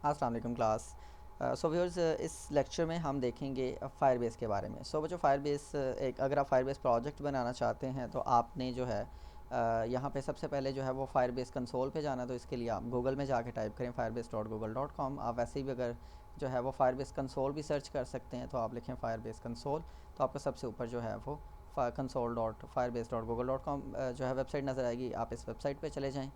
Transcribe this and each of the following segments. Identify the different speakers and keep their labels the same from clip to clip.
Speaker 1: अस्सलाम वालेकुम class. So viewers, इस लेक्चर में हम देखेंगे फायरबेस के बारे में। बच्चों, फायरबेस एक अगर आप फायरबेस प्रोजेक्ट बनाना चाहते हैं तो आपने जो है यहाँ पे सबसे पहले जो है वो फायरबेस कंसोल पे जाना। तो इसके लिए आप गूगल में जाके टाइप करें firebase.google.com। आप वैसे भी अगर जो है वो फायरबेस कंसोल भी सर्च कर सकते हैं, तो आप लिखें फायरबेस कंसोल, तो आपको सबसे ऊपर जो है वो console.firebase.google.com जो है वेबसाइट नज़र आएगी। आप इस वेबसाइट पे चले जाएं,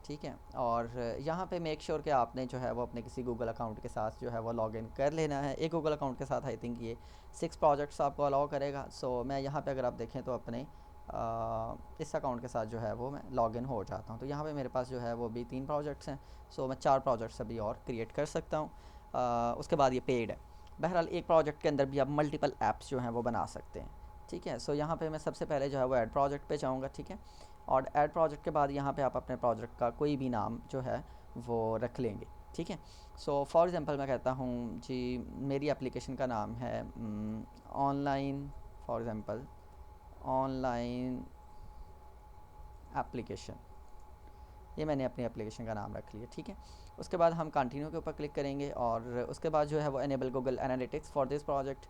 Speaker 1: ठीक है। और यहाँ पे मेक श्योर कि आपने जो है वो अपने किसी गूगल अकाउंट के साथ जो है वो लॉगिन कर लेना है। एक गूगल अकाउंट के साथ आई थिंक ये 6 प्रोजेक्ट्स आपको अलाउ करेगा। मैं यहाँ पे अगर आप देखें तो अपने इस अकाउंट के साथ जो है वो मैं लॉगिन हो जाता हूँ। तो यहाँ पे मेरे पास जो है वो भी 3 प्रोजेक्ट्स हैं। मैं 4 प्रोजेक्ट्स अभी और क्रिएट कर सकता हूँ। उसके बाद ये पेड है। बहरहाल एक प्रोजेक्ट के अंदर भी आप मल्टीपल ऐप्स जो हैं वो बना सकते हैं, ठीक है। यहाँ पे मैं सबसे पहले जो है वो ऐड प्रोजेक्ट पे जाऊँगा, ठीक है। और ऐड प्रोजेक्ट के बाद यहाँ पे आप अपने प्रोजेक्ट का कोई भी नाम जो है वो रख लेंगे, ठीक है। फॉर एग्ज़ाम्पल मैं कहता हूँ जी, मेरी एप्लीकेशन का नाम है online, for example online application. ये मैंने अपनी एप्लीकेशन का नाम रख लिया, ठीक है। उसके बाद हम कंटिन्यू के ऊपर क्लिक करेंगे और उसके बाद जो है वो enable Google analytics for this project.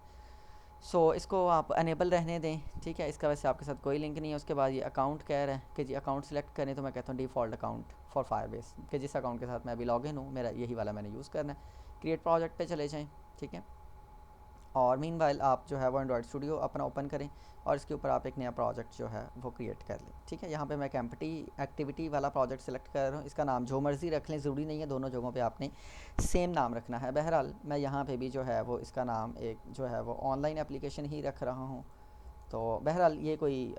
Speaker 1: इसको आप अनेबल रहने दें, ठीक है। इसका वैसे आपके साथ कोई लिंक नहीं है। उसके बाद ये अकाउंट कह रहा है कि जी अकाउंट सेलेक्ट करें, तो मैं कहता हूँ डिफ़ॉल्ट अकाउंट फॉर फायरबेस, कि जिस अकाउंट के साथ मैं अभी लॉगिन हूँ मेरा यही वाला मैंने यूज़ करना है। क्रिएट प्रोजेक्ट पे चले जाएँ, ठीक है। और मीनवाइल आप जो है वो एंड्रॉयड स्टूडियो अपना ओपन करें और इसके ऊपर आप एक नया प्रोजेक्ट जो है वो क्रिएट कर लें, ठीक है। यहाँ पे मैं कैंपटी एक्टिविटी वाला प्रोजेक्ट सेलेक्ट कर रहा हूँ। इसका नाम जो मर्ज़ी रख लें, ज़रूरी नहीं है दोनों जगहों पे आपने सेम नाम रखना है। बहरहाल मैं यहाँ पे भी जो है वो इसका नाम एक जो है वो ऑनलाइन एप्लीकेशन ही रख रहा हूँ। तो बहरहाल ये कोई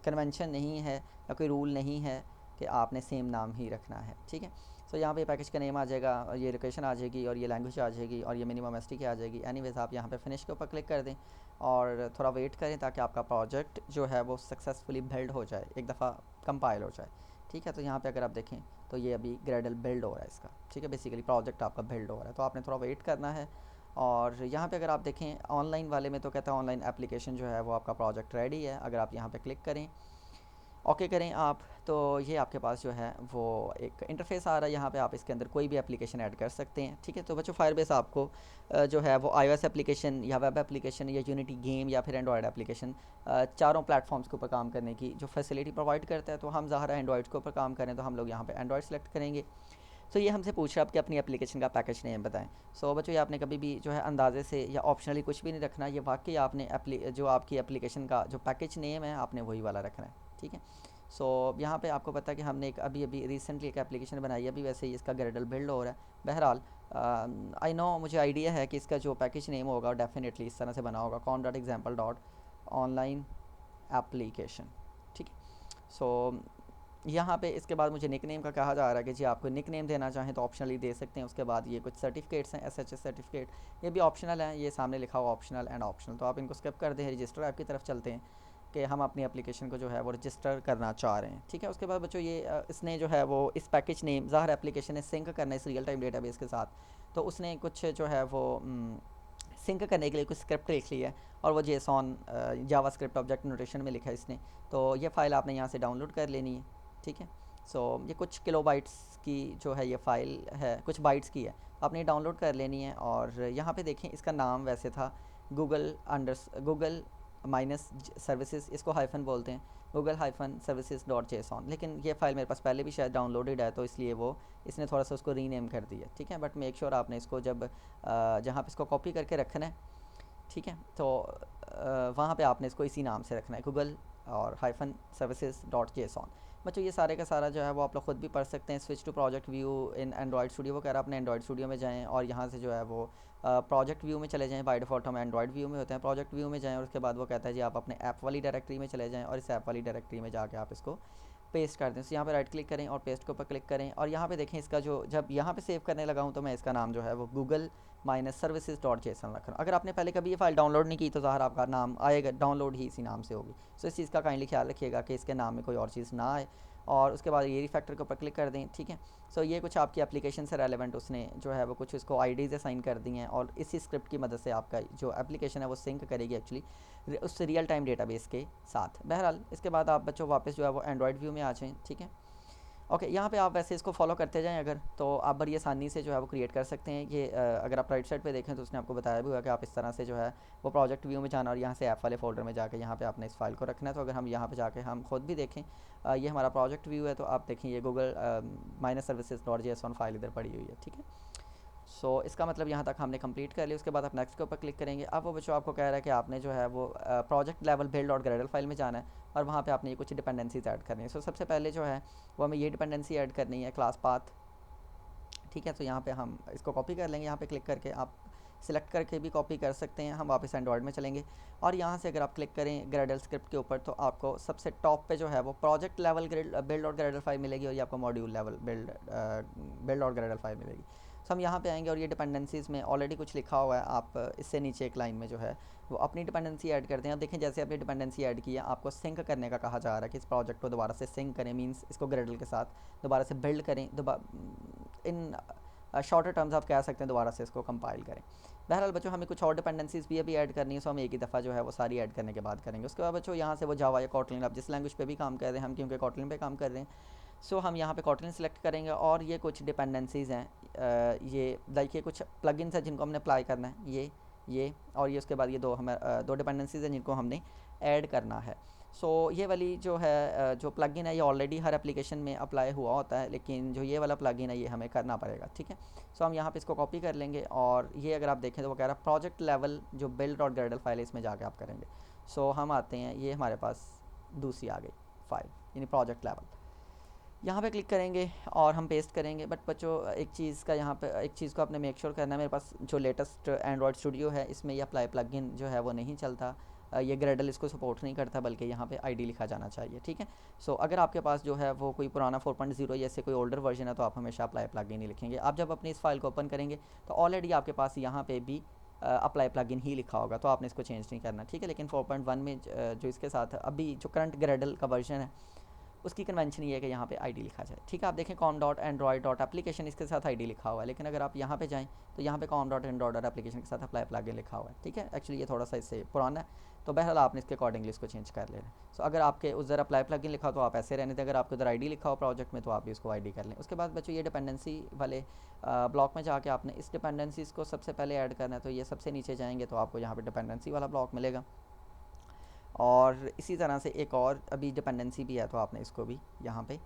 Speaker 1: कन्वेंशन नहीं है या कोई रूल नहीं है कि आपने सेम नाम ही रखना है, ठीक है। यहाँ पे पैकेज का नेम आ जाएगा और ये लोकेशन आ जाएगी और ये लैंग्वेज आ जाएगी और ये मिनिमम एस टी की आ जाएगी। एनीवेज आप यहाँ पे फिनिश के ऊपर क्लिक कर दें और थोड़ा वेट करें ताकि आपका प्रोजेक्ट जो है वो सक्सेसफुली बिल्ड हो जाए, एक दफ़ा कंपाइल हो जाए, ठीक है। यहाँ पे अगर आप देखें तो ये अभी ग्रेडल बिल्ड हो रहा है इसका, ठीक है। बेसिकली प्रोजेक्ट आपका बिल्ड हो रहा है, तो आपने थोड़ा वेट करना है। और यहाँ पे अगर आप देखें ऑनलाइन वाले में तो कहता है ऑनलाइन एप्लीकेशन जो है वो आपका प्रोजेक्ट रेडी है। अगर आप यहाँ पे क्लिक करें, ओके करें आप, तो ये आपके पास जो है वो एक इंटरफेस आ रहा है। यहाँ पे आप इसके अंदर कोई भी एप्लीकेशन ऐड कर सकते हैं, ठीक है। तो बच्चों, फायरबेस आपको जो है वो iOS एप्लीकेशन या वेब एप्लीकेशन या यूनिटी गेम या फिर एंड्रॉयड एप्लीकेशन, चारों प्लेटफॉर्म्स के ऊपर काम करने की जो फैसिलिटी प्रोवाइड करता है। तो हम ज़ाहिर है एंड्रॉयड के ऊपर काम करें तो हम लोग यहाँ पे एंड्रॉयड सेलेक्ट करेंगे। ये हमसे पूछ रहा है कि अपनी एप्लीकेशन का पैकेज नेम बताएं। बच्चों, ये आपने कभी भी जो है अंदाजे से या ऑप्शनली कुछ भी नहीं रखना। ये वाकई आपने जो आपकी एप्लीकेशन का जो पैकेज नेम है आपने वही वाला रखना है, ठीक है। यहाँ पे आपको पता है कि हमने एक अभी अभी रिसेंटली एक एप्लीकेशन बनाई है, अभी वैसे ही इसका ग्रेडल बिल्ड हो रहा है। बहरहाल आई नो, मुझे आइडिया है कि इसका जो पैकेज नेम होगा डेफिनेटली इस तरह से बना होगा, con.example.online एप्लीकेशन, ठीक है। यहाँ पे इसके बाद मुझे निक नेम का कहा जा रहा है कि जी आपको निक नेम देना चाहें तो ऑप्शनली दे सकते हैं। उसके बाद ये कुछ सर्टिफिकेट्स हैं, SHS सर्टिफिकेट, ये भी ऑप्शनल हैं। ये सामने लिखा हुआ ऑप्शनल एंड ऑप्शनल, तो आप इनको स्किप कर दें। रजिस्टर ऐप की तरफ चलते हैं कि हम अपनी एप्लीकेशन को जो है वो रजिस्टर करना चाह रहे हैं, ठीक है। उसके बाद बच्चों, ये इसने जो है वो इस पैकेज नेम ज़ाहिर एप्लीकेशन ने सिंक करना है इस रियल टाइम डेटाबेस के साथ, तो उसने कुछ जो है वो सिंक करने के लिए कुछ स्क्रिप्ट लिख ली है और वो जेसॉन जावा स्क्रिप्ट ऑब्जेक्ट नोटेशन में लिखा है इसने। तो ये फ़ाइल आपने यहाँ से डाउनलोड कर लेनी है, ठीक है। ये कुछ किलोबाइट्स की जो है ये फ़ाइल है, कुछ बाइट्स की है, आपने डाउनलोड कर लेनी है। और यहाँ पे देखें इसका नाम वैसे था गूगल माइनस सर्विसेज, इसको हाइफन बोलते हैं, google-services.json, लेकिन ये फ़ाइल मेरे पास पहले भी शायद डाउनलोडेड है तो इसलिए वो इसने थोड़ा सा उसको रीनेम कर दिया, ठीक है। बट मेक श्योर आपने इसको जब जहाँ पे इसको कॉपी करके रखना है, ठीक है, तो वहाँ पे आपने इसको इसी नाम से रखना है, गूगल और हाइफन services.json। बच्चों, ये सारे का सारा जो है वो आप लोग खुद भी पढ़ सकते हैं। Switch to project view in Android Studio, वो कह रहा है अपने एंड्रॉयड स्टूडियो में जाएं और यहाँ से जो है वो प्रोजेक्ट व्यू में चले जाएं। बाय डिफ़ॉल्ट हम एंड्रॉयड व्यू में होते हैं, प्रोजेक्ट व्यू में जाएं और उसके बाद वो कहता है जी आप अपने ऐप वाली डायरेक्टरी में चले जाएं और इस ऐप वाली डायरेक्टरी में जाके आप इसको पेस्ट कर दें। यहाँ पे राइट क्लिक करें और पेस्ट के ऊपर क्लिक करें और यहाँ पे देखें इसका जो जब यहाँ पे सेव करने लगा हूँ तो मैं इसका नाम जो है वो google-services.json रख रहा हूँ। अगर आपने पहले कभी ये फ़ाइल डाउनलोड नहीं की तो ज़ाहिर आपका नाम आएगा, डाउनलोड ही इसी नाम से होगी। इस चीज़ का काइंडली ख्याल रखिएगा कि इसके नाम में कोई और चीज़ ना आए। और उसके बाद ये रिफैक्टर के ऊपर क्लिक कर दें, ठीक है। ये कुछ आपकी एप्लीकेशन से रेलेवेंट उसने जो है वो कुछ इसको आईडीज़ असाइन कर दी हैं और इसी स्क्रिप्ट की मदद से आपका जो एप्लीकेशन है वो सिंक करेगी एक्चुअली उस रियल टाइम डेटाबेस के साथ। बहरहाल इसके बाद आप बच्चों वापस जो है वो एंड्रॉयड व्यू में आ जाएँ, ठीक है। ओके, यहाँ पे आप वैसे इसको फॉलो करते जाएं अगर, तो आप बड़ी आसानी से जो है वो क्रिएट कर सकते हैं। ये अगर आप राइट साइड पे देखें तो उसने आपको बताया भी हुआ कि आप इस तरह से जो है वो प्रोजेक्ट व्यू में जाना और यहाँ से ऐप वाले फोल्डर में जाके यहाँ पे आपने इस फाइल को रखना है। तो अगर हम यहाँ पे जाके हम खुद भी देखें, ये हमारा प्रोजेक्ट व्यू है, तो आप देखें ये Google minus services dot JSON file इधर पड़ी हुई है, ठीक है। सो इसका मतलब यहाँ तक हमने कंप्लीट कर लिया। उसके बाद आप नेक्स्ट के ऊपर क्लिक करेंगे। अब वो बच्चों आपको कह रहा है कि आपने जो है वो प्रोजेक्ट लेवल बिल्ड और ग्रेडल फाइल में जाना है और वहाँ पे आपने ये कुछ डिपेंडेंसीज ऐड करनी है। सो सबसे पहले जो है वो हमें ये डिपेंडेंसी ऐड करनी है, क्लास पाथ, ठीक है। तो यहाँ पे हम इसको कॉपी कर लेंगे, यहाँ पे क्लिक करके आप सिलेक्ट करके भी कॉपी कर सकते हैं। हम वापस एंड्रॉयड में चलेंगे और यहाँ से अगर आप क्लिक करें ग्रेडल स्क्रिप्ट के ऊपर, तो आपको सबसे टॉप पे जो है वो प्रोजेक्ट लेवल बिल्ड और ग्रेडल फाइल मिलेगी और ये आपको मॉड्यूल लेवल बिल्ड और ग्रेडल फाइल मिलेगी। तो हम यहाँ पे आएंगे और ये डिपेंडेंसीज़ में ऑलरेडी कुछ लिखा हुआ है, आप इससे नीचे एक लाइन में जो है वो अपनी डिपेंडेंसी ऐड करते हैं। अब देखें जैसे आपने डिपेंडेंसी ऐड की है, आपको सिंक करने का कहा जा रहा है कि इस प्रोजेक्ट को दोबारा से सिंक करें, मींस इसको ग्रेडल के साथ दोबारा से बिल्ड करें, इन शॉर्टर टर्म्स आप कह सकते हैं दोबारा से इसको कंपाइल करें। बहरहाल बच्चों हमें कुछ और डिपेंडेंसीज भी अभी ऐड करनी है, सो हम एक ही दफ़ा जो है वो सारी ऐड करने के बाद करेंगे। उसके बाद बच्चों यहाँ से वो जावा या कॉटलिन, आप जिस लैंग्वेज पे भी काम कर रहे हैं, हम क्योंकि कॉटलिन पे काम कर रहे हैं, सो हम यहाँ पे कॉटलिन सेलेक्ट करेंगे और ये कुछ डिपेंडेंसीज़ हैं, ये देखिए कुछ प्लगइन्स हैं जिनको हमने अप्लाई करना है, ये और ये उसके बाद ये दो डिपेंडेंसीज़ हैं जिनको हमने ऐड करना है। सो ये वाली जो है जो प्लगइन है ये ऑलरेडी हर एप्लीकेशन में अप्लाई हुआ होता है, लेकिन जो ये वाला प्लगइन है ये हमें करना पड़ेगा, ठीक है। सो हम यहाँ पे इसको कॉपी कर लेंगे और ये अगर आप देखें तो वो कह रहा है प्रोजेक्ट लेवल जो बिल्ड और ग्रेडल फाइल है इसमें जाके आप करेंगे। सो हम आते हैं, ये हमारे पास दूसरी आ गई फाइल यानी प्रोजेक्ट लेवल, यहाँ पे क्लिक करेंगे और हम पेस्ट करेंगे। बट बच्चों एक चीज़ का यहाँ पे एक चीज़ को आपने मेक श्योर करना है, मेरे पास जो लेटेस्ट एंड्रॉयड स्टूडियो है इसमें ये अप्लाई प्लगइन जो है वो नहीं चलता, ये ग्रेडल इसको सपोर्ट नहीं करता, बल्कि यहाँ पे आईडी लिखा जाना चाहिए, ठीक है। सो अगर आपके पास जो है वो कोई पुराना 4.0 जैसे कोई ओल्डर वर्जन है तो आप हमेशा अप्लाई प्लगइन ही लिखेंगे। आप जब अपनी इस फाइल को ओपन करेंगे तो ऑलरेडी आपके पास यहाँ पे भी अप्लाई प्लगइन ही लिखा होगा, तो आपने इसको चेंज नहीं करना, ठीक है। लेकिन 4.1 में जो इसके साथ अभी जो करंट ग्रेडल का वर्जन है उसकी कन्वेंशन ये है कि यहाँ पे आईडी लिखा जाए, ठीक है। आप देखें com.android.application इसके साथ आईडी लिखा हुआ है, लेकिन अगर आप यहाँ पे जाएं तो यहाँ पे com.android.application के साथ अप्लाई प्लगइन लिखा हुआ है, ठीक है। एक्चुअली ये थोड़ा सा इससे पुराना है, तो बहरहाल आपने इसके अकॉर्डिंगली इसको चेंज कर लेना। सो अगर आपके उधर अप्लाई प्लगइन लिखा तो आप ऐसे रहने दें, अगर आपके उधर आईडी लिखा हो प्रोजेक्ट में तो आप भी इसको आईडी कर लें। उसके बाद बच्चों ये डिपेंडेंसी वाले ब्लॉक में जाके आपने इस डिपेंडेंसीज़ को सबसे पहले ऐड करना है, तो ये सबसे नीचे जाएंगे तो आपको यहाँ पर डिपेंडेंसी वाला ब्लॉक मिलेगा और इसी तरह से एक और अभी डिपेंडेंसी भी है, तो आपने इसको भी यहाँ पे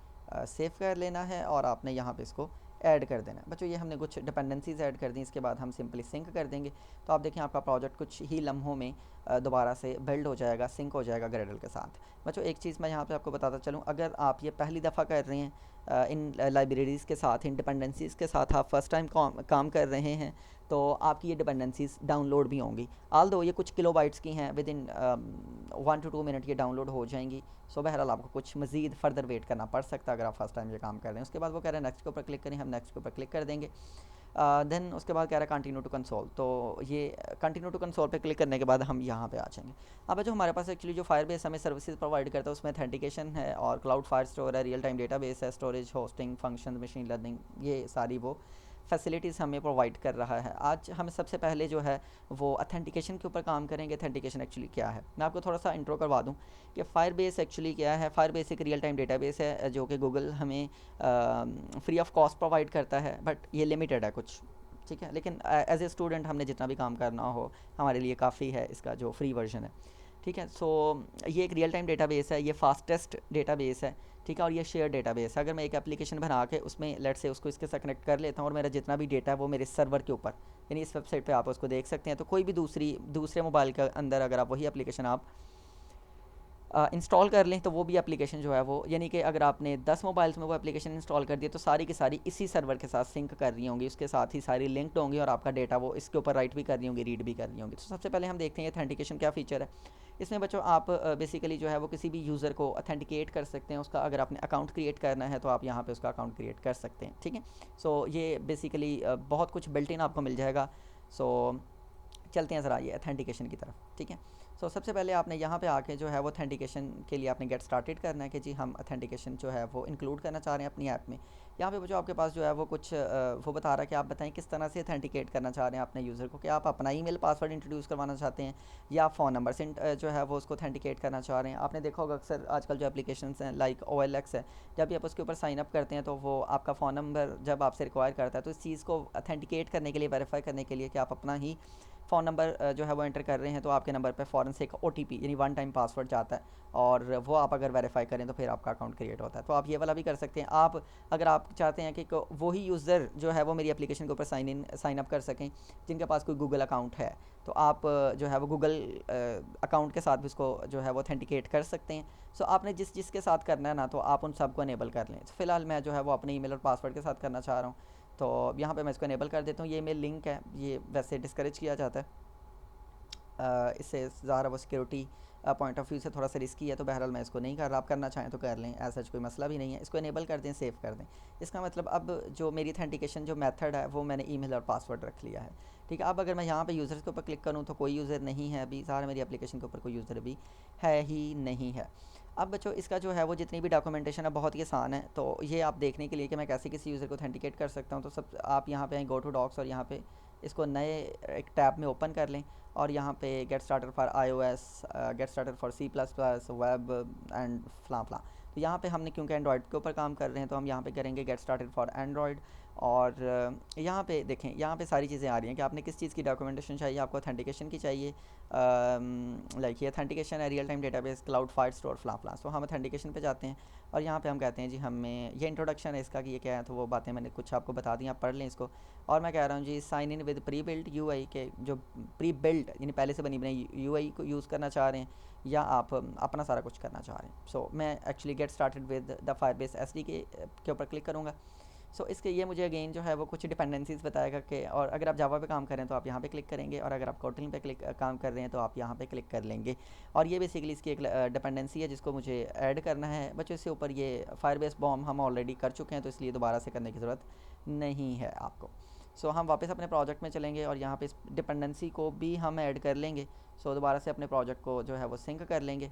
Speaker 1: सेव कर लेना है और आपने यहाँ पे इसको ऐड कर देना है। बच्चों ये हमने कुछ डिपेंडेंसीज ऐड कर दी, इसके बाद हम सिंपली सिंक कर देंगे। तो आप देखें आपका प्रोजेक्ट कुछ ही लम्हों में दोबारा से बिल्ड हो जाएगा, सिंक हो जाएगा ग्रेडल के साथ। बच्चों एक चीज़ मैं यहाँ पे आपको बताता चलूँ, अगर आप ये पहली दफ़ा कर रहे हैं इन लाइब्रेरीज़ के साथ, इन डिपेंडेंसीज़ के साथ आप फर्स्ट टाइम काम कर रहे हैं, तो आपकी ये डिपेंडेंसीज़ डाउनलोड भी होंगी। आल्दो ये कुछ किलोबाइट्स की हैं, विद इन 1 to 2 मिनट ये डाउनलोड हो जाएंगी। सो बहरहाल आपको कुछ मज़ीद फर्दर वेट करना पड़ सकता है अगर आप फर्स्ट टाइम ये काम कर रहे हैं। उसके बाद वो कह रहे हैं नेक्स्ट के ऊपर क्लिक करें, हम नेक्स्ट के ऊपर क्लिक कर देंगे। देन उसके बाद कह रहा है कंटिन्यू टू कंसोल, तो ये कंटिन्यू टू कंसोल पे क्लिक करने के बाद हम यहाँ पे आ जाएंगे। अब जो हमारे पास एक्चुअली जो फायरबेस हमें सर्विसेज प्रोवाइड करता है उसमें ऑथेंटिकेशन है और क्लाउड फायर स्टोर है, रियल टाइम डेटाबेस है, storage, hosting, function, machine learning, ये सारी वो फैसिलिटीज़ हमें प्रोवाइड कर रहा है। आज हम सबसे पहले जो है वो ऑथेंटिकेशन के ऊपर काम करेंगे। ऑथेंटिकेशन एक्चुअली क्या है, मैं आपको थोड़ा सा इंट्रो करवा दूं कि फायरबेस एक्चुअली क्या है। फायरबेस एक रियल टाइम डेटाबेस है जो कि गूगल हमें फ्री ऑफ कॉस्ट प्रोवाइड करता है, बट ये लिमिटेड है कुछ, ठीक है। लेकिन एज ए स्टूडेंट हमने जितना भी काम करना हो हमारे लिए काफ़ी है इसका जो फ्री वर्जन है, ठीक है। सो ये एक रियल टाइम डेटाबेस है, ये फास्टेस्ट डेटाबेस है, ठीक है। और ये शेयर डेटाबेस है। अगर मैं एक एप्लीकेशन बना के उसमें लेट से उसको इसके साथ कनेक्ट कर लेता हूँ और मेरा जितना भी डेटा है वो मेरे सर्वर के ऊपर, यानी इस वेबसाइट पे आप उसको देख सकते हैं, तो कोई भी दूसरे मोबाइल के अंदर अगर आप वही एप्लीकेशन आप इंस्टॉल कर लें तो वो भी एप्लीकेशन जो है वो, यानी कि अगर आपने 10 मोबाइल्स में वो एप्लीकेशन इंस्टॉल कर दिया तो सारी की सारी इसी सर्वर के साथ सिंक कर रही होंगी, उसके साथ ही सारी लिंक्ड होंगी और आपका डेटा वो इसके ऊपर राइट भी कर रही होंगी, रीड भी कर रही होंगी। तो सबसे पहले हम देखते हैं ऑथेंटिकेशन क्या फ़ीचर है इसमें। बच्चों आप बेसिकली जो है वो किसी भी यूज़र को ऑथेंटिकेट कर सकते हैं, उसका अगर आपने अकाउंट क्रिएट करना है तो आप यहाँ पे उसका अकाउंट क्रिएट कर सकते हैं, ठीक है। सो ये बेसिकली बहुत कुछ बिल्ट इन आपको मिल जाएगा। सो चलते हैं ज़रा ये ऑथेंटिकेशन की तरफ, ठीक है। तो सबसे पहले आपने यहाँ पे आके जो है वो ऑथेंटिकेशन के लिए आपने गेट स्टार्टेड करना है कि जी हम ऑथेंटिकेशन जो है वो इंक्लूड करना चाह रहे हैं अपनी ऐप में। यहाँ पे जो आपके पास जो है वो कुछ वो बता रहा है कि आप बताएं किस तरह से ऑथेंटिकेट करना चाह रहे हैं अपने यूज़र को, कि आप अपना ईमेल पासवर्ड इंट्रोड्यूस करवाना चाहते हैं या आप फ़ोन नंबर से जो है वो उसको ऑथेंटिकेट करना चाह रहे हैं। आपने देखा होगा अक्सर आजकल जो एप्लीकेशंस हैं लाइक OLX है, जब भी आप उसके ऊपर साइन अप करते हैं तो वो आपका फ़ोन नंबर जब आपसे रिक्वायर करता है तो इस चीज़ को ऑथेंटिकेट करने के लिए, वेरीफाई करने के लिए कि आप अपना ही फ़ोन नंबर जो है वो एंटर कर रहे हैं, तो आपके नंबर पे फ़ौरन से एक OTP यानी वन टाइम पासवर्ड जाता है और वो आप अगर वेरीफाई करें तो फिर आपका अकाउंट क्रिएट होता है। तो आप ये वाला भी कर सकते हैं। आप अगर आप चाहते हैं कि वही यूज़र जो है वो मेरी एप्लीकेशन के ऊपर साइन अप कर सकें जिनके पास कोई गूगल अकाउंट है, तो आप जो है वो गूगल अकाउंट के साथ भी उसको जो है वो ऑथेंटिकेट कर सकते हैं। सो आपने जिस के साथ करना है ना, तो आप उन सबको इनेबल कर लें। तो फ़िलहाल मैं जो है वो अपने ईमेल और पासवर्ड के साथ करना चाह रहा हूँ, तो यहाँ पे मैं इसको इनेबल कर देता हूँ। ये मेल लिंक है, ये वैसे डिस्करेज किया जाता है, इससे ज़्यादा वो सिक्योरिटी पॉइंट ऑफ व्यू से थोड़ा सा रिस्की है, तो बहरहाल मैं इसको नहीं कर रहा। आप करना चाहें तो कर लें, ऐसा कोई मसला भी नहीं है। इसको इनेबल कर दें, सेव कर दें। इसका मतलब अब जो मेरी ऑथेंटिकेशन जो मेथड है वो मैंने ईमेल और पासवर्ड रख लिया है, ठीक है। अब अगर मैं यहाँ पे यूज़र्स के ऊपर क्लिक करूँ तो कोई यूज़र नहीं है अभी, सारा मेरी एप्लीकेशन के ऊपर कोई यूज़र अभी है ही नहीं है। अब बच्चों इसका जो है वो जितनी भी डॉक्यूमेंटेशन है बहुत ही आसान है। तो ये आप देखने के लिए कि मैं कैसे किसी यूज़र को ऑथेंटिकेट कर सकता हूँ, तो सब आप यहाँ पे गो टू डॉक्स और यहाँ पे इसको नए एक टैब में ओपन कर लें और यहाँ पे get starter for iOS, get starter for C++, web and फ्ला। तो यहाँ पे हमने क्योंकि एंड्रॉयड के ऊपर काम कर रहे हैं तो हम यहाँ पे करेंगे गेट स्टार्टेड फॉर एंड्रॉयड। और यहाँ पे देखें, यहाँ पे सारी चीज़ें आ रही हैं कि आपने किस चीज़ की डॉक्यूमेंटेशन चाहिए। आपको ऑथेंटिकेशन की चाहिए, लाइक ये ऑथेंटिकेशन है real time database, cloud Firestore फ्ला। तो हम ऑथेंटिकेशन पे जाते हैं और यहाँ पे हम कहते हैं जी हमें ये इंट्रोडक्शन है इसका कि ये क्या है, तो वो बातें मैंने कुछ आपको बता दी, आप पढ़ लें इसको। और मैं कह रहा हूँ जी sign in with pre build UI के, जो प्री बिल्ड यानी पहले से बनी बनाई UI को यूज़ करना चाह रहे हैं या आप अपना सारा कुछ करना चाह रहे हैं। सो मैं actually get started with the Firebase SDK के ऊपर क्लिक करूँगा। सो इसके ये मुझे अगेन जो है वो कुछ डिपेंडेंसीज़ बताएगा कि, और अगर आप जावा पे काम करें तो आप यहाँ पे क्लिक करेंगे और अगर आप कोटलिन पे काम कर रहे हैं तो आप यहाँ पे क्लिक कर लेंगे। और ये बेसिकली इसकी एक डिपेंडेंसी है जिसको मुझे ऐड करना है बच्चों। इससे ऊपर ये फायरबेस बॉम हम ऑलरेडी कर चुके हैं, तो इसलिए दोबारा से करने की ज़रूरत नहीं है आपको। सो हम वापस अपने प्रोजेक्ट में चलेंगे और यहाँ पे इस डिपेंडेंसी को भी हम ऐड कर लेंगे। सो दोबारा से अपने प्रोजेक्ट को जो है वो सिंक कर लेंगे,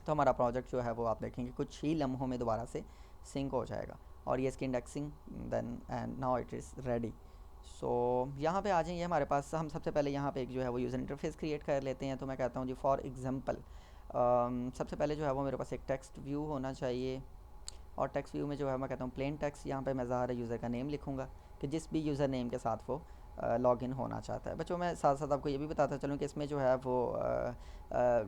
Speaker 1: तो हमारा प्रोजेक्ट जो है वो आप देखेंगे कुछ ही लम्हों में दोबारा से सिंक हो जाएगा। और ये इसकी indexing then and now it is ready. So यहाँ पे आ जाइए हमारे पास। हम सबसे पहले यहाँ पे एक जो है वो यूज़र इंटरफेस क्रिएट कर लेते हैं। तो मैं कहता हूँ जी फॉर एग्जांपल सबसे पहले जो है वो मेरे पास एक टेक्स्ट व्यू होना चाहिए और टेक्स्ट व्यू में जो है मैं कहता हूँ प्लेन टेक्स्ट। यहाँ पे मैं ज़ाहिर यूज़र का नेम लिखूँगा कि जिस भी यूज़र नेम के साथ वो लॉगिन होना चाहता है। बच्चों मैं साथ साथ आपको ये भी बताता चलूँ कि इसमें जो है वो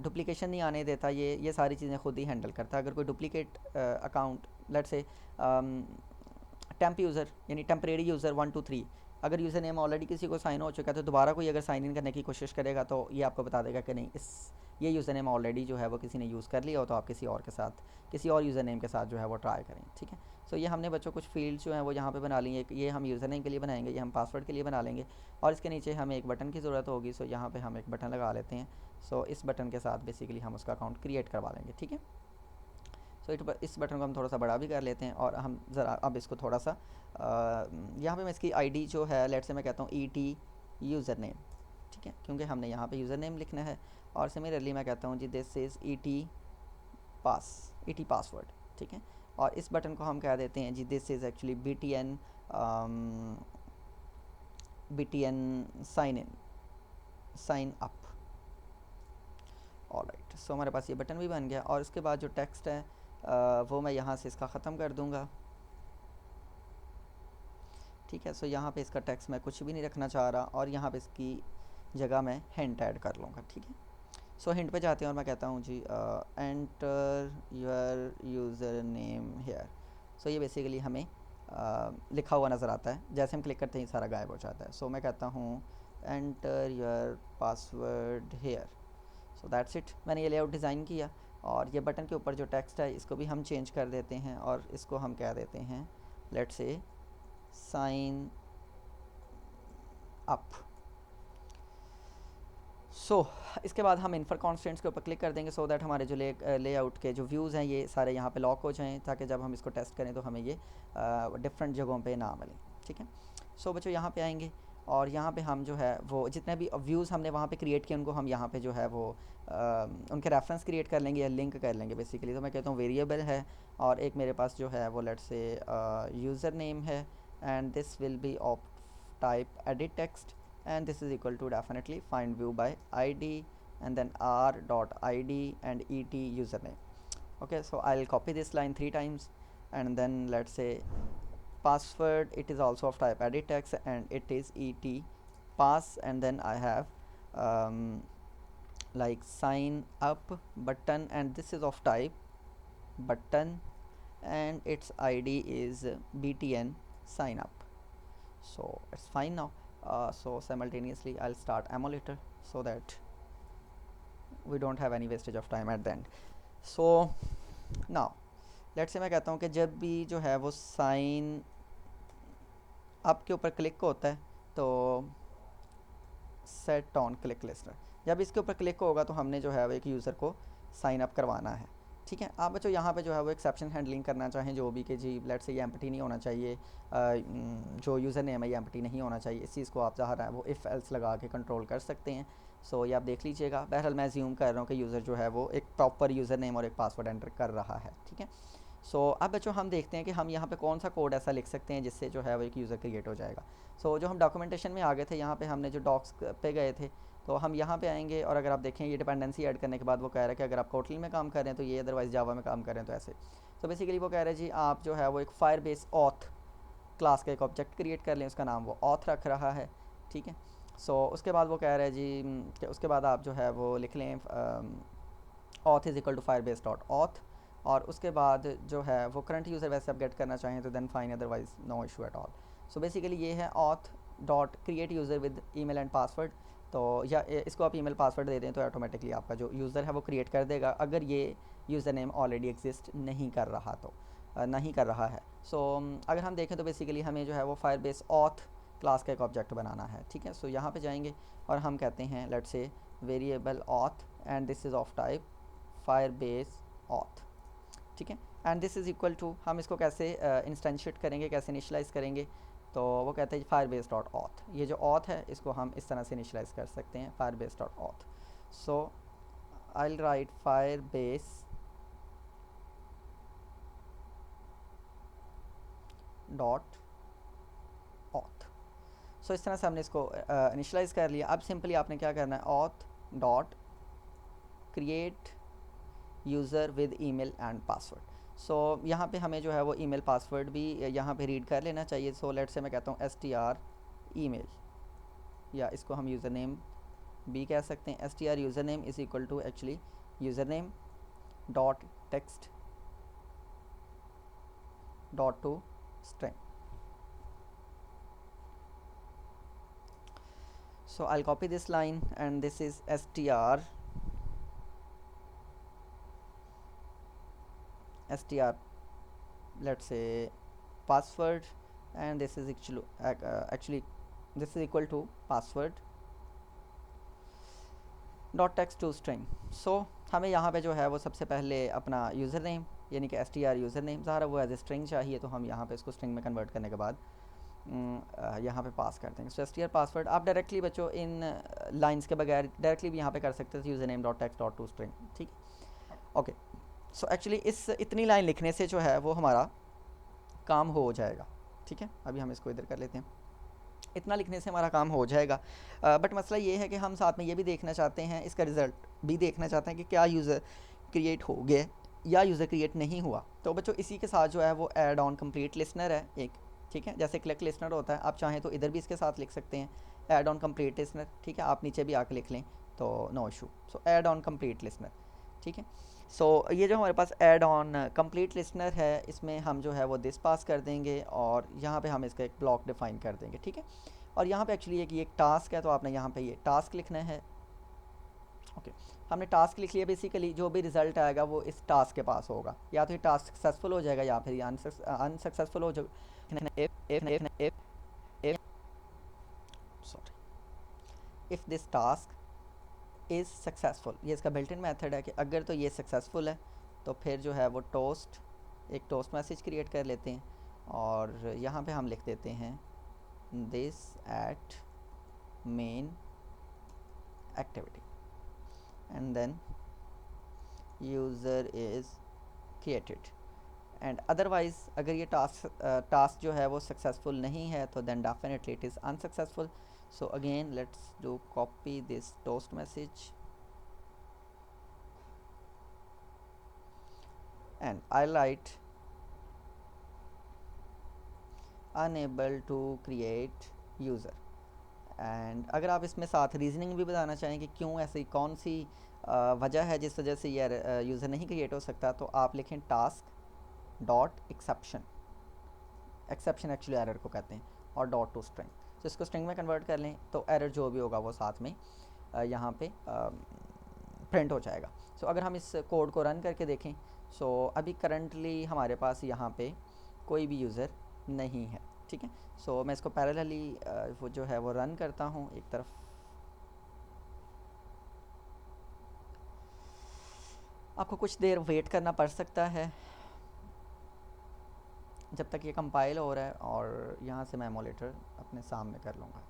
Speaker 1: डुप्लीकेशन नहीं आने देता, ये सारी चीज़ें खुद ही हैंडल करता है। अगर कोई डुप्लीकेट अकाउंट लेट से टेम्प यूज़र यानी टेम्परेरी यूज़र 1 2 3, अगर यूज़र नेम ऑलरेडी किसी को साइन हो चुका है तो दोबारा कोई अगर साइन इन करने की कोशिश करेगा तो ये आपको बता देगा कि नहीं, ये यूज़र नेम ऑलरेडी जो है वो किसी ने यूज़ कर लिया हो, तो आप किसी और के साथ किसी और यूज़र नेम के साथ जो है वो ट्राई करें, ठीक है। सो ये हमने बच्चों कुछ फील्ड जो हैं वो यहाँ पे बना ली है। ये हम यूज़र नेम के लिए बनाएंगे, ये हम पासवर्ड के लिए बना लेंगे और इसके नीचे हमें एक बटन की ज़रूरत होगी। सो यहाँ पे हम एक बटन लगा लेते हैं। सो इस बटन के साथ बेसिकली हम उसका अकाउंट क्रिएट करवा लेंगे, ठीक है। सो इस बटन को हम थोड़ा सा बड़ा भी कर लेते हैं और हम ज़रा अब इसको थोड़ा सा यहाँ पे मैं इसकी ID जो है लेट से मैं कहता हूँ ET यूज़र नेम, ठीक है, क्योंकि हमने यहाँ पे यूज़र नेम लिखना है। और सिमिलरली मैं कहता हूँ जी दिस इज़ ET पासवर्ड, ठीक है। और इस बटन को हम कह देते हैं जी this is actually BTN sign up. Alright, so हमारे पास ये बटन भी बन गया। और इसके बाद जो टेक्स्ट है वो मैं यहाँ से इसका ख़त्म कर दूँगा, ठीक है। सो यहाँ पे इसका टेक्स्ट मैं कुछ भी नहीं रखना चाह रहा और यहाँ पे इसकी जगह मैं हिंट ऐड कर लूँगा, ठीक है। सो हिंट पे जाते हैं और मैं कहता हूँ जी enter your user name here. So ये बेसिकली हमें लिखा हुआ नज़र आता है, जैसे हम क्लिक करते हैं सारा गायब हो जाता है। सो मैं कहता हूँ enter your password here. So that's it. मैंने ये लेआउट डिज़ाइन किया और ये बटन के ऊपर जो टेक्स्ट है इसको भी हम चेंज कर देते हैं और इसको हम कह देते हैं लेट्स से साइन अप। सो इसके बाद हम इन्फर कॉन्स्टेंट्स के ऊपर क्लिक कर देंगे सो दैट हमारे जो लेआउट के जो व्यूज़ हैं ये सारे यहाँ पे लॉक हो जाएं, ताकि जब हम इसको टेस्ट करें तो हमें ये डिफरेंट जगहों पे ना मिलें, ठीक है। सो बच्चों यहाँ पे आएंगे और यहाँ पे हम जो है वो जितने भी व्यूज़ हमने वहाँ पे क्रिएट किए उनको हम यहाँ पे जो है वो उनके रेफरेंस क्रिएट कर लेंगे या लिंक कर लेंगे बेसिकली। तो मैं कहता हूँ वेरिएबल है और एक मेरे पास जो है वो लेट्स से यूज़र नेम है and this will be of type edit text and this is equal to definitely find view by id and then r dot id and et username. Okay, so I'll copy this line 3 times and then let's say password, it is also of type edit text and it is et pass, and then I have like sign up button and this is of type button and its id is btn sign up. So it's fine now. So simultaneously I'll start emulator so that we don't have any wastage of time at the end. So now let's say मैं कहता हूँ कि जब भी जो है वो sign up के ऊपर क्लिक होता है तो सेट ऑन क्लिक लिस्टर, जब इसके ऊपर क्लिक होगा तो हमने जो है वो एक यूज़र को साइन अप करवाना है। ठीक है, आप बच्चों यहाँ पे जो है वो एक्सेप्शन हैंडलिंग करना चाहें जो भी कि जी लेट से ये एम्प्टी नहीं होना चाहिए, जो यूज़र नेम है ये एम्प्टी नहीं होना चाहिए, इस चीज़ को आप ज़ाहिर है वो इफ़ एल्स लगा के कंट्रोल कर सकते हैं। सो ये आप देख लीजिएगा। बहरहाल मैं ज्यूम कर रहा हूँ कि यूज़र जो है वो एक प्रॉपर यूज़र नेम और एक पासवर्ड एंटर कर रहा है। ठीक है, सो अब बच्चों हम देखते हैं कि हम यहाँ पे कौन सा कोड ऐसा लिख सकते हैं जिससे जो है वो एक यूज़र क्रिएट हो जाएगा। सो जो हम डॉक्यूमेंटेशन में आ गए थे यहाँ पे हमने जो डॉक्स पे गए थे तो हम यहाँ पे आएंगे और अगर आप देखें ये डिपेंडेंसी ऐड करने के बाद वो कह रहा है कि अगर आप कोटली में काम कर रहे हैं तो ये, अदरवाइज़ जावा में काम कर रहे हैं तो ऐसे। तो बेसिकली वो कह रहे हैं जी आप जो है वो एक फायर बेस ऑथ क्लास का एक ऑब्जेक्ट क्रिएट कर लें, उसका नाम वो ऑथ रख रहा है। ठीक है, सो उसके बाद वो कह रहा है जी कि उसके बाद आप जो है वो लिख लें auth is equal to Firebase dot auth, और उसके बाद जो है वो करंट यूज़र वैसे आप गेट करना चाहें तो then fine, otherwise no issue at all. So basically ये है auth dot create user with email and password. तो या इसको आप ईमेल पासवर्ड दे दें तो ऑटोमेटिकली आपका जो यूज़र है वो क्रिएट कर देगा अगर ये यूज़र नेम ऑलरेडी एग्जिस्ट नहीं कर रहा तो नहीं कर रहा है। सो अगर हम देखें तो बेसिकली हमें जो है वो फायर बेस ऑथ क्लास का एक ऑब्जेक्ट बनाना है। ठीक है, सो यहाँ पे जाएंगे और हम कहते हैं let say variable auth and this is of type Firebase auth. ठीक है, and this is equal to, हम इसको कैसे इंस्टेंशिएट करेंगे, कैसे इनिशलाइज़ करेंगे, तो वो कहते हैं फायर बेस डॉट ऑथ। ये जो ऑथ है इसको हम इस तरह से इनिशलाइज़ कर सकते हैं Firebase dot auth. So I will write Firebase dot auth. So इस तरह से हमने इसको इनिशलाइज़ कर लिया। अब सिंपली आपने क्या करना है, auth dot create user with email and password. So यहाँ पे हमें जो है वो ईमेल पासवर्ड भी यहाँ पे रीड कर लेना चाहिए। सो लेट से मैं कहता हूँ str ईमेल, या इसको हम यूज़र नेम भी कह सकते हैं। str user name is equal to actually user name dot text dot to string. So I'll copy this line and this is str let's say password, and this is actually this is equal to password dot text to string. So हमें यहाँ पे जो है वो सबसे पहले अपना user name यानी कि str यूज़र नेम ज़ाहिर है वो एज ए स्ट्रिंग चाहिए, तो हम यहाँ पे इसको स्ट्रिंग में कन्वर्ट करने के बाद यहाँ पे पास कर देंगे। सो str पासवर्ड आप डायरेक्टली बच्चों इन लाइंस के बगैर डायरेक्टली भी यहाँ पे कर सकते थे user name dot text dot to string. ठीक, ओके। सो एक्चुअली इस इतनी लाइन लिखने से जो है वो हमारा काम हो जाएगा। ठीक है, अभी हम इसको इधर कर लेते हैं। इतना लिखने से हमारा काम हो जाएगा, बट मसला ये है कि हम साथ में ये भी देखना चाहते हैं, इसका रिज़ल्ट भी देखना चाहते हैं कि क्या यूज़र क्रिएट हो गया या यूज़र क्रिएट नहीं हुआ। तो बच्चों इसी के साथ जो है वो ऐड ऑन कंप्लीट लिसनर है एक। ठीक है, जैसे क्लिक लिसनर होता है, आप चाहें तो इधर भी इसके साथ लिख सकते हैं ऐड ऑन कंप्लीट लिसनर। ठीक है, आप नीचे भी आके लिख लें तो no issue. So add on complete listener. ठीक है, सो ये जो हमारे पास ऐड ऑन कंप्लीट लिसनर है इसमें हम जो है वो दिस पास कर देंगे और यहाँ पे हम इसका एक ब्लॉक डिफाइन कर देंगे। ठीक है, और यहाँ पे एक्चुअली एक टास्क है तो आपने यहाँ पे ये टास्क लिखना है। ओके, हमने टास्क लिख लिया। बेसिकली जो भी रिज़ल्ट आएगा वो इस टास्क के पास होगा, या तो ये टास्क सक्सेसफुल हो जाएगा या फिर अनसक्सेसफुल हो जाएगा। Sorry, if this task is successful, ये इसका बिल्ट इन मेथड है कि अगर तो ये सक्सेसफुल है तो फिर जो है वो एक टोस्ट मैसेज क्रिएट कर लेते हैं और यहाँ पे हम लिख देते हैं this eight main activity and then user is created and otherwise अगर ये टास्क जो है वो सक्सेसफुल नहीं है तो then definitely it is unsuccessful. So again let's do copy this toast message and I write unable to create user. And अगर आप इसमें साथ रीजनिंग भी बताना चाहें कि क्यों ऐसी कौन सी वजह है जिस वजह से ये यूज़र नहीं क्रिएट हो सकता, तो आप लिखें task dot exception. Exception actually error को कहते हैं, और डॉट टू स्ट्रिंग. तो इसको स्ट्रिंग में कन्वर्ट कर लें तो एरर जो भी होगा वो साथ में यहाँ पे प्रिंट हो जाएगा. सो अगर हम इस कोड को रन करके देखें, सो अभी करंटली हमारे पास यहाँ पे कोई भी यूज़र नहीं है. ठीक है. सो मैं इसको पैरेलली वो जो है वो रन करता हूँ. एक तरफ आपको कुछ देर वेट करना पड़ सकता है जब तक ये कंपाइल हो रहा है, और यहाँ से मैं एमुलेटर अपने सामने कर लूँगा.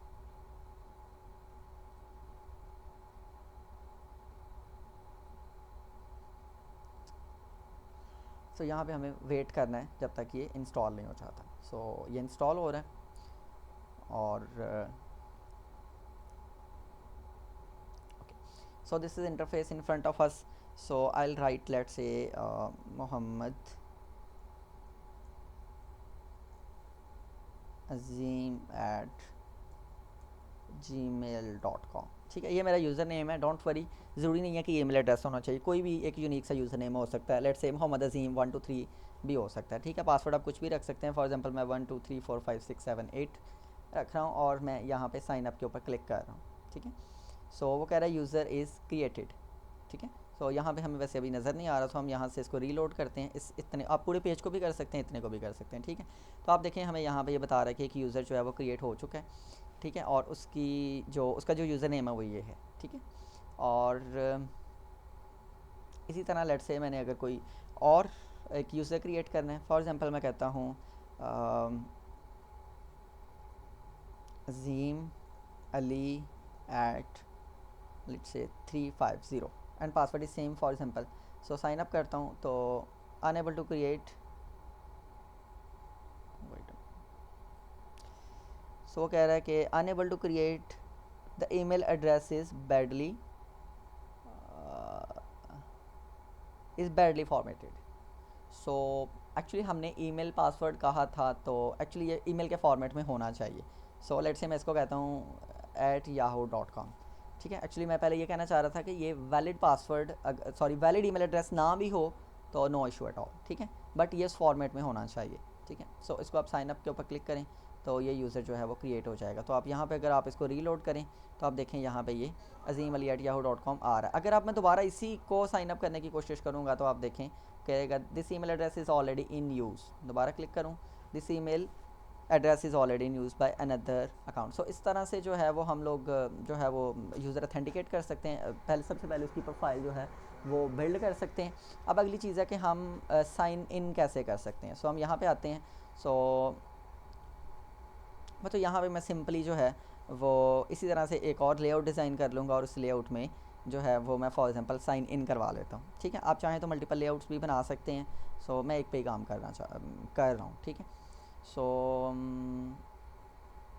Speaker 1: सो यहाँ पे हमें वेट करना है जब तक ये इंस्टॉल नहीं हो जाता. सो ये इंस्टॉल हो रहा है और so this is interface in front of us. So I'll write, let's say Muhammad Azim at gmail.com. ठीक है, ये मेरा यूज़र नेम है. डोंट वरी, ज़रूरी नहीं है कि ईमेल एड्रेस होना चाहिए, कोई भी एक यूनिक सा यूज़र नेम हो सकता है. लेट्स से मोहम्मद अजीम 1 2 3 भी हो सकता है. ठीक है, पासवर्ड आप कुछ भी रख सकते हैं. फॉर एग्जांपल मैं 1 2 3 4 5 6 7 8 रख रहा हूँ और मैं यहाँ पे साइन अप के ऊपर क्लिक कर रहा हूँ. ठीक है. सो वो कह रहा है यूज़र इज़ क्रिएटेड. ठीक है. सो यहाँ पे हमें वैसे अभी नज़र नहीं आ रहा, तो हम यहाँ से इसको रीलोड करते हैं. इस इतने आप पूरे पेज को भी कर सकते हैं, इतने को भी कर सकते हैं. ठीक है. तो आप देखें हमें यहाँ पे ये बता रहा है कि एक यूज़र जो है वो क्रिएट हो चुका है. ठीक है. और उसका जो यूज़र नेम है वो ये है. ठीक है. और इसी तरह लेट से मैंने अगर कोई और एक यूज़र क्रिएट करना है, फॉर एग्जांपल मैं कहता हूँ अजीम Ali eight let's say 350 and password is same for example. So sign up करता हूँ तो अनएबल टू क्रिएट. सो कह रहा है कि unable to create the email address is badly formatted. So actually हमने ईमेल पासवर्ड कहा था, तो एक्चुअली ये ईमेल के फॉर्मेट में होना चाहिए. सो लेट्स से मैं इसको कहता हूँ @yahoo.com. ठीक है. एक्चुअली मैं पहले ये कहना चाह रहा था कि ये valid password valid email address ना भी हो तो नो इशू एट ऑल. ठीक है. बट ये इस फॉर्मेट में होना चाहिए. ठीक है. सो इसको आप साइन अप के ऊपर क्लिक करें तो ये यूज़र जो है वो क्रिएट हो जाएगा. तो आप यहाँ पे अगर आप इसको रीलोड करें तो आप देखें यहाँ पे ये azeemali@yahoo.com आ रहा है. अगर आप मैं दोबारा इसी को साइन अप करने की कोशिश करूँगा तो आप देखें कहेगा this email address is already in use. दोबारा क्लिक करूँ, this email address is already in use by another account. So इस तरह से जो है वो हम लोग जो है वो यूज़र अथेंटिकेट कर सकते हैं. सबसे पहले उसकी प्रोफाइल जो है वो बिल्ड कर सकते हैं. अब अगली चीज़ है कि हम साइन इन कैसे कर सकते हैं. सो हम यहाँ पे आते हैं. सो तो यहाँ पे मैं सिंपली जो है वो इसी तरह से एक और लेआउट डिज़ाइन कर लूँगा और उस लेआउट में जो है वो मैं फॉर एग्जांपल साइन इन करवा लेता हूँ. ठीक है. आप चाहें तो मल्टीपल लेआउट्स भी बना सकते हैं. सो मैं एक पे ही काम कर रहा हूँ. ठीक है. सो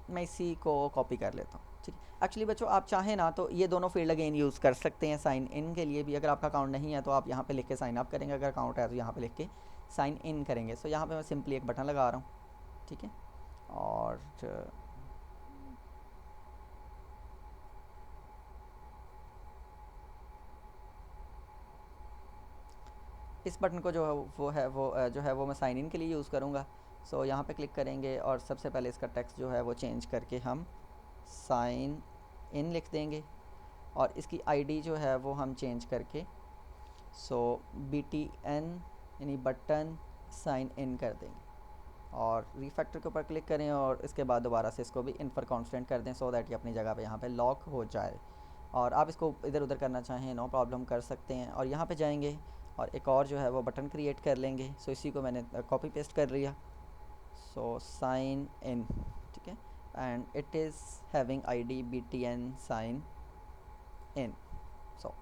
Speaker 1: मैं इसी को कॉपी कर लेता हूँ. ठीक है. एक्चुअली बच्चों आप चाहें ना तो ये दोनों फील्ड अगेन यूज़ कर सकते हैं साइन इन के लिए भी. अगर आपका अकाउंट नहीं है तो आप यहाँ पे लिख के साइन अप करेंगे, अगर अकाउंट है तो यहाँ पे लिख के साइन इन करेंगे. सो यहाँ पे मैं सिंपली एक बटन लगा रहा हूँ. ठीक है. और इस बटन को जो है वो मैं साइन इन के लिए यूज़ करूँगा. सो यहाँ पे क्लिक करेंगे और सबसे पहले इसका टेक्स्ट जो है वो चेंज करके हम साइन इन लिख देंगे और इसकी आईडी जो है वो हम चेंज करके BTN यानी बटन साइन इन कर देंगे और रीफैक्टर के ऊपर क्लिक करें और इसके बाद दोबारा से इसको भी इन पर कॉन्स्टेंट कर दें सो दैट ये अपनी जगह पे यहाँ पे लॉक हो जाए. और आप इसको इधर उधर करना चाहें नो प्रॉब्लम कर सकते हैं. और यहाँ पे जाएंगे और एक और जो है वो बटन क्रिएट कर लेंगे. सो इसी को मैंने कॉपी पेस्ट कर लिया. So sign in. ठीक है. and it is having id btn sign in. सो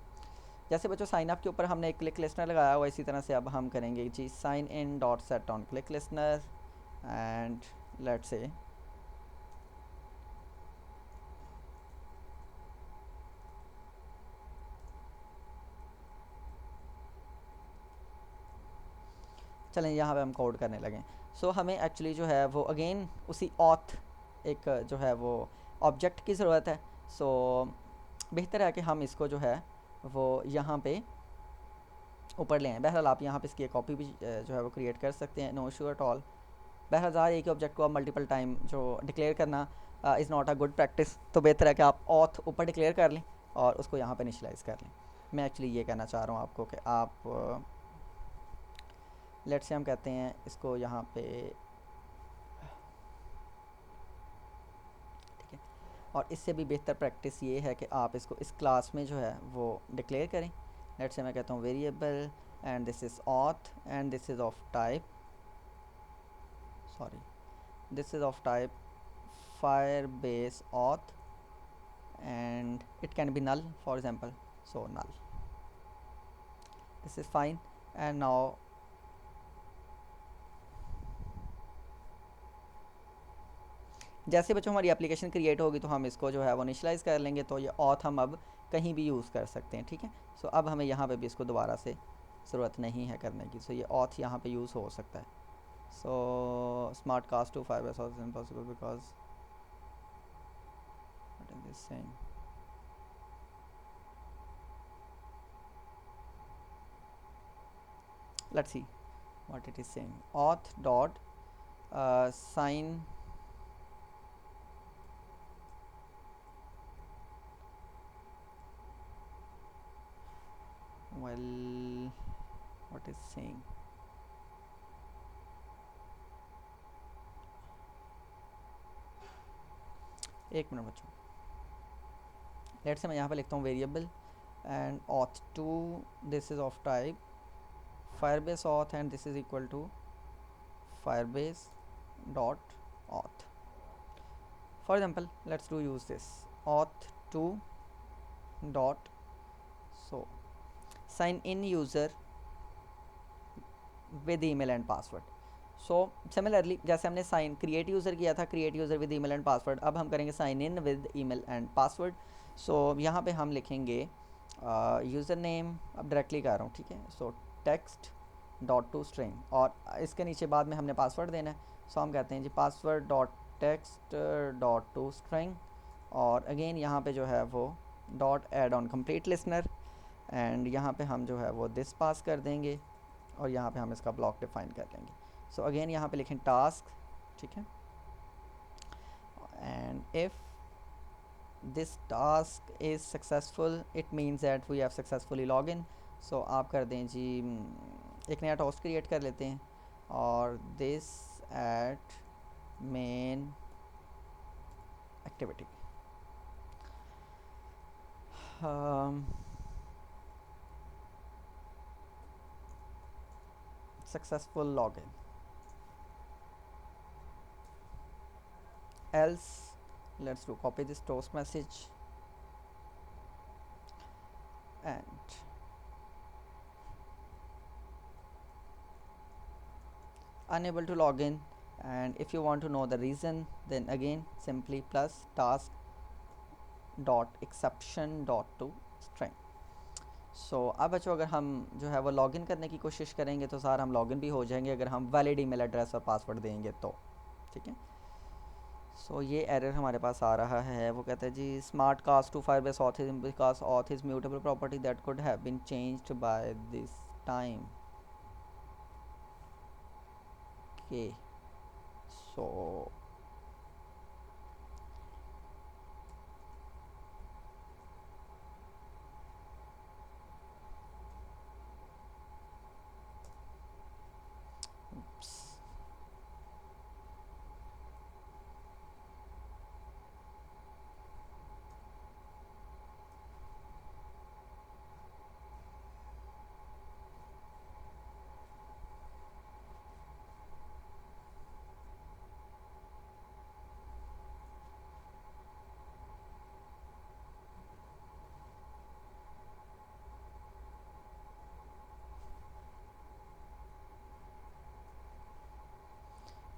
Speaker 1: जैसे बच्चों साइन अप के ऊपर हमने एक क्लिक लिस्नर लगाया हुआ, इसी तरह से अब हम करेंगे जी sign in dot set on click listener and let's say चलें यहाँ पे हम कोड करने लगें. सो हमें एक्चुअली जो है वो अगेन उसी ऑथ एक जो है वो ऑब्जेक्ट की ज़रूरत है. सो बेहतर है कि हम इसको जो है वो यहाँ पे ऊपर ले आएँ. बहरहाल आप यहाँ पे इसकी एक कॉपी भी जो है वो क्रिएट कर सकते हैं, नो इशू एट ऑल. बहरहाल ज़ाहिर एक ही ऑब्जेक्ट को आप मल्टीपल टाइम जो डिक्लेयर करना is not a good practice. तो बेहतर है कि आप ऑथ ऊपर डिक्लेयर कर लें और उसको यहाँ पे इनिशियलाइज़ कर लें. मैं एक्चुअली ये कहना चाह रहा हूँ आपको कि आप लेट से हम कहते हैं इसको यहाँ पे, ठीक है. और इससे भी बेहतर प्रैक्टिस ये है कि आप इसको इस क्लास में जो है वो डिक्लेयर करें. लेट से मैं कहता हूँ variable and this is auth and this is of type, sorry, this is of type firebase auth and it can be null, for example, so null, this is fine. And now जैसे बच्चों हमारी application create होगी तो हम इसको जो है वो इनिशियलाइज़ कर लेंगे, तो ये ऑथ हम अब कहीं भी यूज़ कर सकते हैं, ठीक है. सो अब हमें यहाँ पे भी इसको दोबारा से ज़रूरत नहीं है करने की. सो ये ऑथ यहाँ पे यूज़ हो सकता है. So smart cast to Firebase auth is impossible because what is this saying. Let's see what it is saying. Auth dot sign well, what is saying. एक मिनट बच्चों. लेट से मैं यहाँ पे लिखता हूँ variable and auth to this is of type firebase auth and this is equal to firebase dot auth. For example, let's do use this auth 2 dot so sign in user with email and password. So similarly जैसे हमने sign create user किया था, create user with email and password, अब हम करेंगे sign in with email and password. So यहाँ पे हम लिखेंगे यूज़र नेम, अब डायरेक्टली कर रहा हूँ, ठीक है. सो टेक्स्ट डॉट टू स्ट्रिंग और इसके नीचे बाद में हमने पासवर्ड देना है. सो हम कहते हैं जी password dot text dot to string और अगेन यहाँ पे जो है वो dot add on complete listener and यहाँ पे हम जो है वो दिस पास कर देंगे और यहाँ पे हम इसका ब्लॉक डिफाइन कर लेंगे. सो अगेन यहाँ पे लिखें टास्क, ठीक है. And if this task is successful it means that we have successfully log in. So आप कर दें जी एक नया टॉस्ट क्रिएट कर लेते हैं और this eight main activity successful login. Else let's do copy this toast message and unable to log in. And if you want to know the reason, then again simply plus task dot exception dot to string. सो अब बच्चों अगर हम जो है वो login करने की कोशिश करेंगे तो सार हम लॉगिन भी हो जाएंगे अगर हम वैलिड ईमेल एड्रेस और पासवर्ड देंगे तो, ठीक है. सो ये एरर हमारे पास आ रहा है. वो कहता है जी smart cast to Firebase auth is because auth is mutable property that could have been changed by this time. Okay. So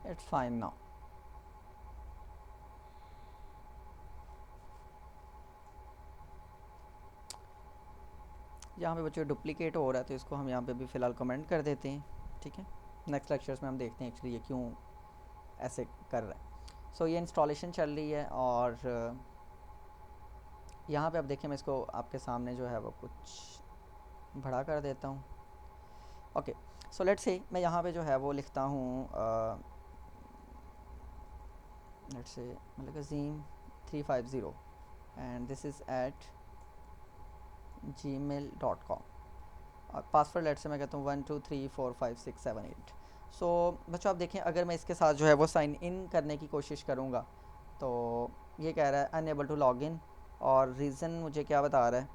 Speaker 1: it's fine now. यहाँ पे बच्चों डुप्लीकेट हो रहा है तो इसको हम यहाँ पे भी फ़िलहाल कमेंट कर देते हैं, ठीक है। नेक्स्ट लेक्चर्स में हम देखते हैं एक्चुअली ये क्यों ऐसे कर रहा है। सो ये इंस्टॉलेशन चल रही है और यहाँ पे अब देखिए मैं इसको आपके सामने जो है वो कुछ बड़ा कर देता हूँ। ओके, सो लेट्स से मैं यहाँ पे जो है वो लिखता हूँ let's say Malakazim 350 and this is at gmail.com और पासवर्ड लेट से मैं कहता हूँ 1234567 8। सो बच्चों आप देखें अगर मैं इसके साथ जो है वो साइन इन करने की कोशिश करूँगा तो ये कह रहा है अनएबल टू लॉग इन, और रीज़न मुझे क्या बता रहा है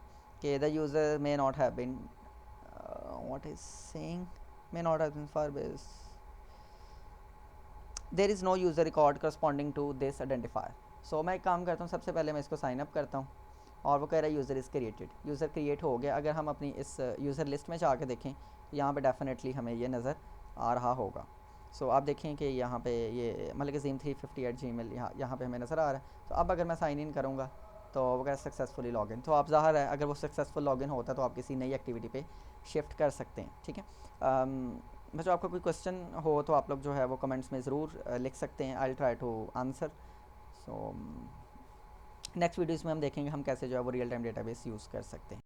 Speaker 1: कि the user may not have been what is saying may not have been Firebase there is no user record corresponding to this identifier. So मैं एक काम करता हूँ, सबसे पहले मैं इसको साइन अप करता हूँ और वो कह रहा है user is created, user create हो गया। अगर हम अपनी इस यूज़र लिस्ट में जाके देखें तो यहाँ पे डेफिनेटली हमें ये नज़र आ रहा होगा। सो आप देखें कि यहाँ पे ये Malakazim 350 यहाँ पे हमें नज़र आ रहा है। तो अब अगर मैं साइन इन करूँगा तो वो कह सक्सेसफुली लॉगिन, तो आप ज़ाहिर है अगर वो सक्सेसफुल लॉगिन होता है तो आप किसी नई एक्टिविटी पे शिफ्ट कर सकते हैं, ठीक है। बच्चों आपका कोई क्वेश्चन हो तो आप लोग जो है वो कमेंट्स में ज़रूर लिख सकते हैं, I will try to answer. So next videos में हम देखेंगे हम कैसे जो है वो रियल टाइम डेटाबेस यूज़ कर सकते हैं।